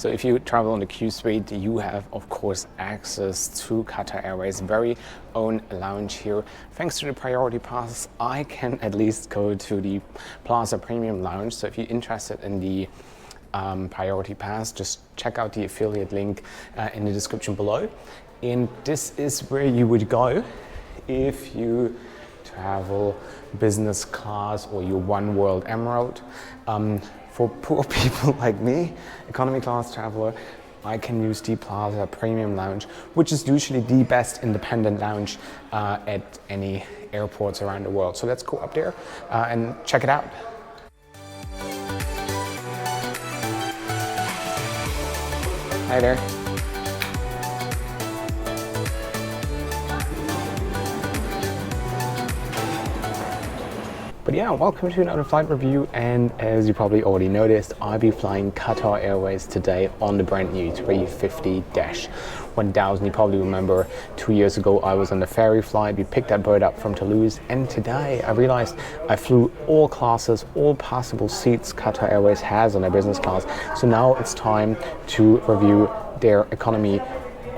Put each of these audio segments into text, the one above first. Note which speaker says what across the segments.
Speaker 1: So if you travel on the Q Suite, you have of course access to Qatar Airways' very own lounge here. Thanks to the priority pass, I can at least go to the Plaza Premium Lounge. So if you're interested in the priority pass, just check out the affiliate link in the description below. And this is where you would go if you travel business class or your One World Emerald. For poor people like me, economy class traveler, I can use the Plaza Premium Lounge, which is usually the best independent lounge at any airports around the world. So let's go up there and check it out. Hi there. But yeah, welcome to another flight review, and as you probably already noticed, I'll be flying Qatar Airways today on the brand new 350-1000. You probably remember 2 years ago I was on the ferry flight. We picked that bird up from Toulouse, and today I realized I flew all classes, all possible seats Qatar Airways has on their business class. So now it's time to review their economy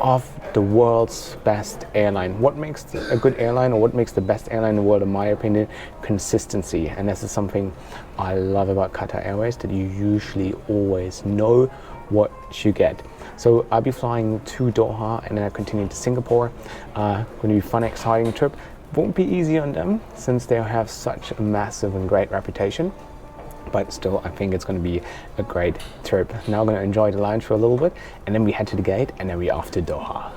Speaker 1: of the world's best airline. What makes a good airline, or what makes the best airline in the world, in my opinion? Consistency. And this is something I love about Qatar Airways, that you usually always know what you get. So I'll be flying to Doha and then I continue to Singapore. Going to be a fun, exciting trip. Won't be easy on them since they have such a massive and great reputation. But still, I think it's going to be a great trip. Now I'm going to enjoy the lounge for a little bit, and then we head to the gate, and then we're off to Doha.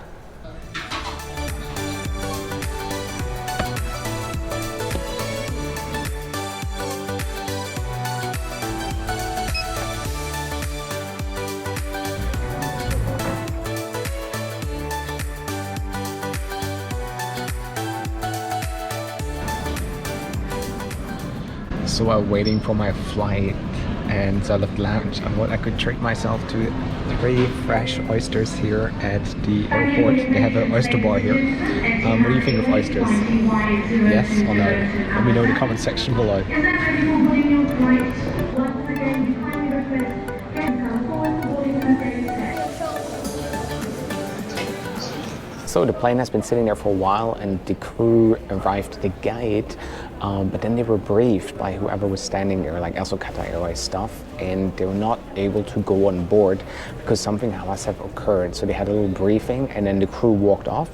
Speaker 1: So while waiting for my flight and I left the lounge, I thought I could treat myself to 3 fresh oysters here at the airport. They have an oyster bar here. What do you think of oysters? Yes or no? Let me know in the comment section below. So the plane has been sitting there for a while, and the crew arrived at the gate, but then they were briefed by whoever was standing there, like also Qatar Airways staff, and they were not able to go on board because something must have occurred. So they had a little briefing, and then the crew walked off,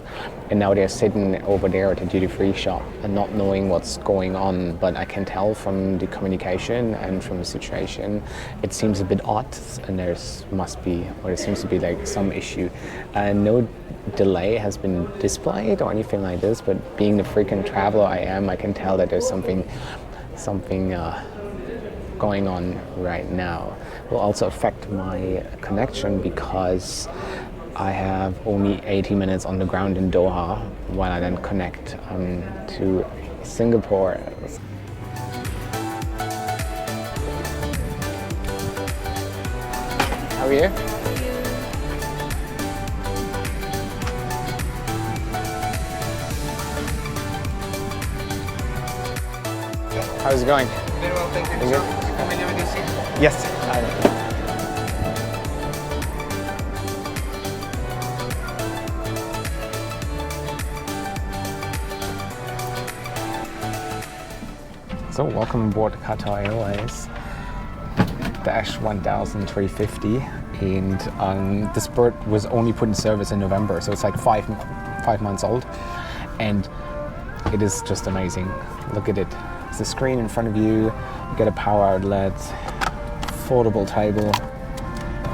Speaker 1: and now they're sitting over there at the duty-free shop and not knowing what's going on. But I can tell from the communication and from the situation, it seems a bit odd, and there seems to be like some issue. No delay has been displayed or anything like this, but being the frequent traveler I am, I can tell that there's something going on right now. It will also affect my connection because I have only 80 minutes on the ground in Doha while I then connect to Singapore. How are you? How's it going?
Speaker 2: Very well, thank you. So, familiar with your seat?
Speaker 1: Yes, I am. So welcome aboard Qatar Airways Dash 1000 350, and this bird was only put in service in November, so it's like five months old, and it is just amazing. Look at it. It's a screen in front of you, you get a power outlet, foldable table,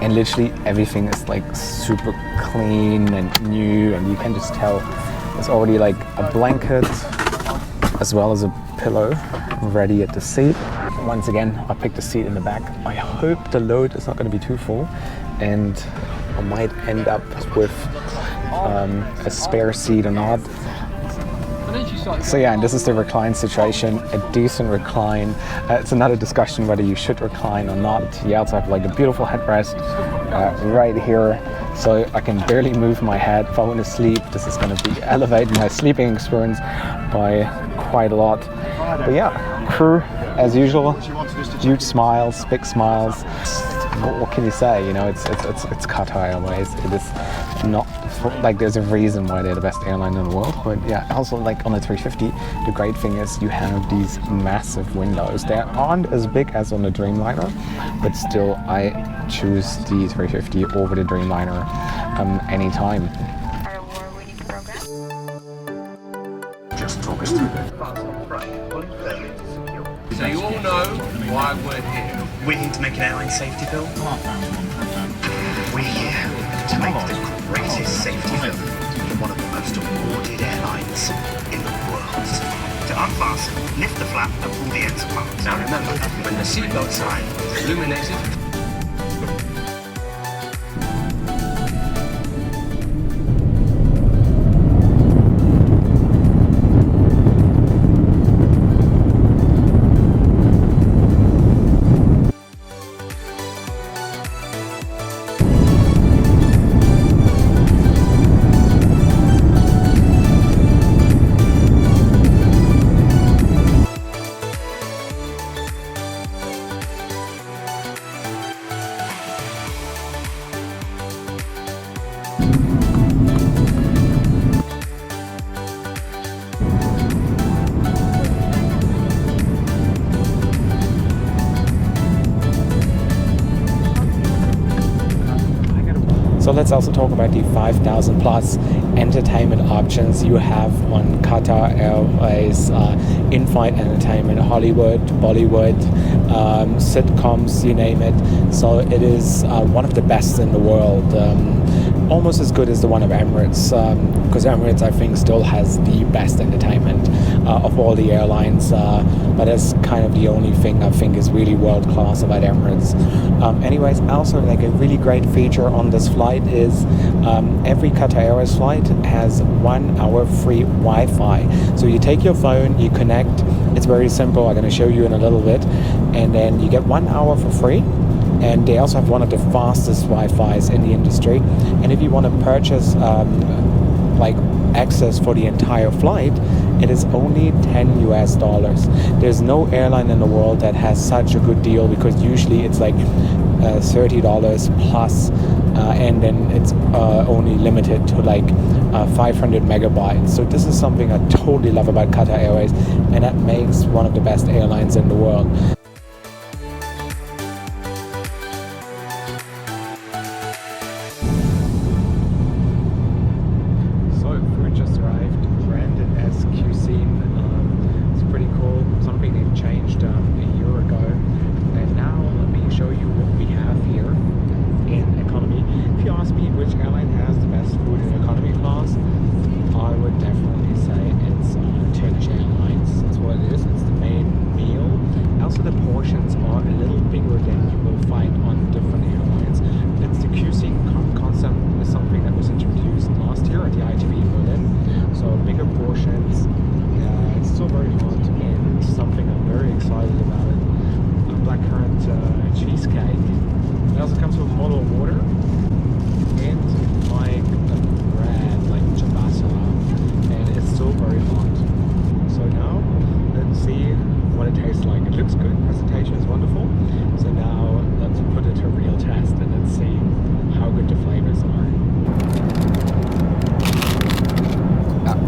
Speaker 1: and literally everything is like super clean and new, and you can just tell there's already like a blanket as well as a pillow ready at the seat. Once again, I picked a seat in the back. I hope the load is not going to be too full, and I might end up with a spare seat or not. So yeah, and this is the recline situation, a decent recline. It's another discussion whether you should recline or not. You also have like a beautiful headrest right here, so I can barely move my head. If I want to sleep, this is going to be elevating my sleeping experience by quite a lot. But yeah, crew as usual, huge smiles, big smiles. what can you say? You know, it's Qatar Airways. It is not like there's a reason why they're the best airline in the world. But yeah, also like on the 350, the great thing is you have these massive windows. They aren't as big as on the Dreamliner, but still I choose the 350 over the Dreamliner anytime.
Speaker 3: Our award-winning program.
Speaker 2: Just talk us through it. So you all know why we're here.
Speaker 4: We're here to make an airline safety film. We're here to make the greatest safety film for one of the most awarded airlines in the world. To unfasten, lift the flap and pull the ends apart.
Speaker 2: Now remember, when the seatbelt sign is illuminated,
Speaker 1: So let's also talk about the 5,000 plus entertainment options you have on Qatar Airways, in-flight entertainment, Hollywood, Bollywood, sitcoms, you name it. So it is one of the best in the world. Almost as good as the one of Emirates, because Emirates I think still has the best entertainment of all the airlines, but that's kind of the only thing I think is really world class about Emirates. Anyways, also like a really great feature on this flight is every Qatar Airways flight has 1 hour free Wi-Fi. So you take your phone, you connect, it's very simple, I'm going to show you in a little bit, and then you get 1 hour for free. And they also have one of the fastest Wi-Fi's in the industry. And if you want to purchase like access for the entire flight, it is only $10 US. There's no airline in the world that has such a good deal, because usually it's like $30 plus, and then it's only limited to like 500 megabytes. So this is something I totally love about Qatar Airways, and that makes one of the best airlines in the world.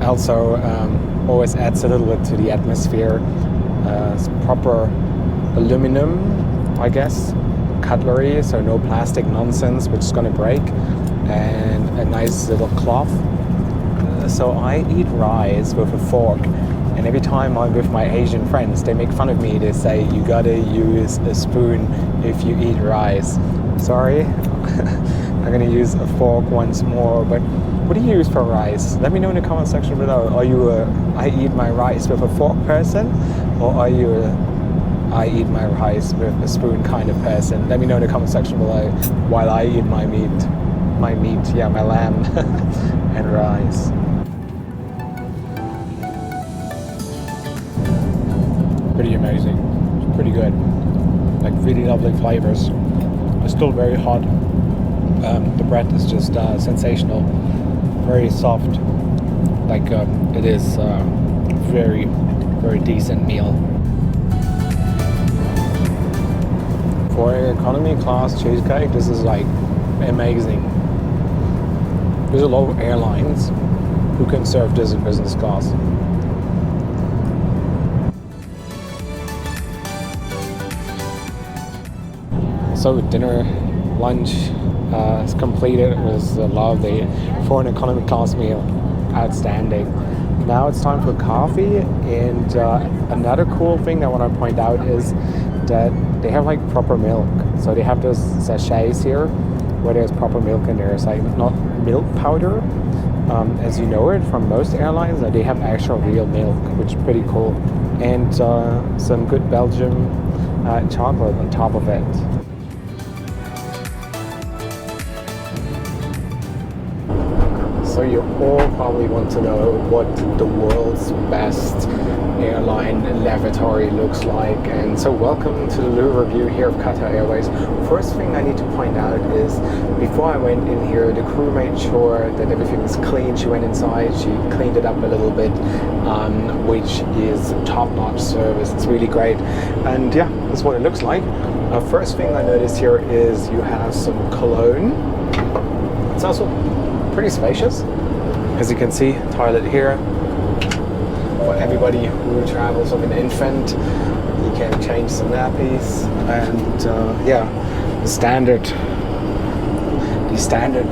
Speaker 1: Also always adds a little bit to the atmosphere. It's proper aluminum, I guess, cutlery, so no plastic nonsense which is going to break, and a nice little cloth. So I eat rice with a fork, and every time I'm with my Asian friends, they make fun of me. They say you gotta use a spoon if you eat rice. Sorry, I'm gonna use a fork once more. But what do you use for rice? Let me know in the comment section below. Are you a I eat my rice with a fork person, or are you a I eat my rice with a spoon kind of person? Let me know in the comment section below while I eat my meat, yeah, my lamb and rice. Pretty amazing, pretty good, like really lovely flavors. It's still very hot. The bread is just sensational, very soft, like it is very, very decent meal. For an economy class cheesecake, this is like amazing. There's a lot of airlines who can serve this in business class. So dinner, lunch is completed. It was lovely for an economy class meal. Outstanding. Now it's time for coffee, and another cool thing I want to point out is that they have like proper milk. So they have those sachets here where there's proper milk in there. It's like not milk powder as you know it from most airlines. They have actual real milk, which is pretty cool, and some good Belgian chocolate on top of it. So you all probably want to know what the world's best airline lavatory looks like, and so welcome to the little review here of Qatar Airways. First thing I need to point out is before I went in here, the crew made sure that everything was clean. She went inside, she cleaned it up a little bit, which is top-notch service. It's really great, and yeah, that's what it looks like. First thing I noticed here is you have some cologne. It's also pretty spacious. As you can see, toilet here. For everybody who travels with an infant, you can change some nappies, and yeah, the standard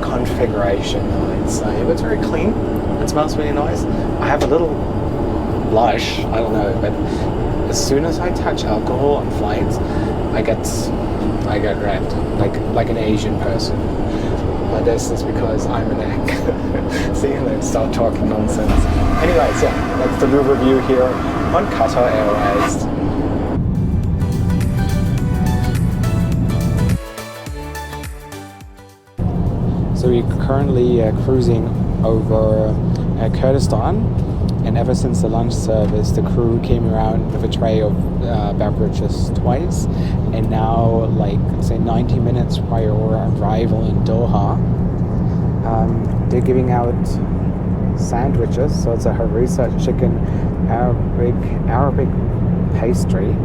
Speaker 1: configuration, I'd say. But it's very clean. It smells really nice. I have a little blush, I don't know, but as soon as I touch alcohol on flights, I get red, like an Asian person. But this is because I'm an egg. See, let's start talking nonsense. Anyways, yeah, that's the little review here on Qatar Airways. So we're currently cruising over Kurdistan, and ever since the lunch service, the crew came around with a tray of beverages twice, and now, like, say 90 minutes prior to our arrival in Doha, they're giving out sandwiches. So it's a harissa chicken Arabic pastry.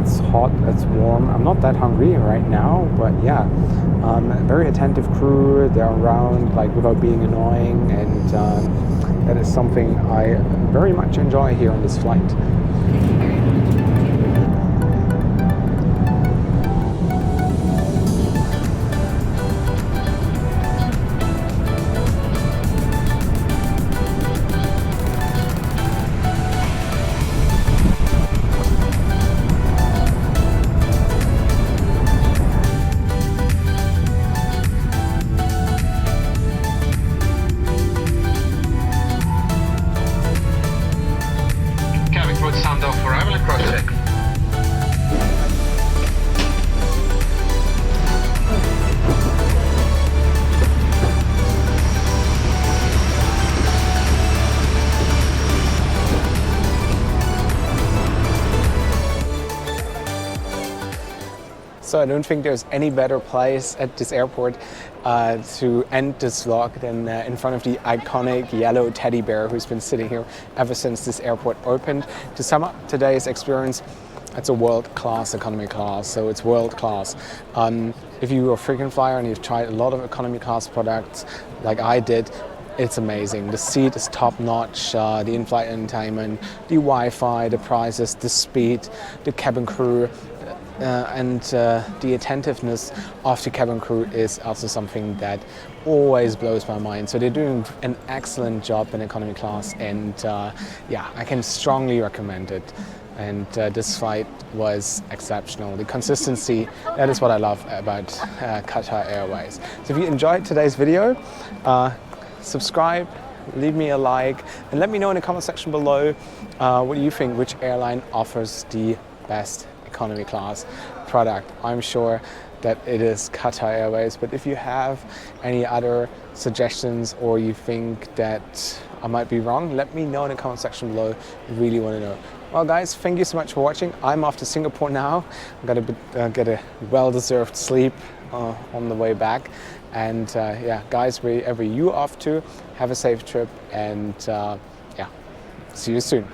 Speaker 1: It's hot, it's warm. I'm not that hungry right now, but yeah, very attentive crew. They're around like without being annoying, and that is something I very much enjoy here on this flight. So I don't think there's any better place at this airport to end this vlog than in front of the iconic yellow teddy bear who's been sitting here ever since this airport opened. To sum up today's experience, it's a world-class economy class, so it's world-class. If you're a frequent flyer and you've tried a lot of economy class products like I did, it's amazing. The seat is top-notch, the in-flight entertainment, the Wi-Fi, the prices, the speed, the cabin crew, and the attentiveness of the cabin crew is also something that always blows my mind. So they're doing an excellent job in economy class, and yeah, I can strongly recommend it. And this flight was exceptional. The consistency, that is what I love about Qatar Airways. So if you enjoyed today's video, subscribe, leave me a like, and let me know in the comment section below what do you think, which airline offers the best economy class product. I'm sure that it is Qatar Airways, but if you have any other suggestions or you think that I might be wrong, let me know in the comment section below. I really want to know. Well guys, thank you so much for watching. I'm off to Singapore now. I'm gonna get a well-deserved sleep on the way back. And yeah, guys, wherever you off to, have a safe trip, and yeah, see you soon.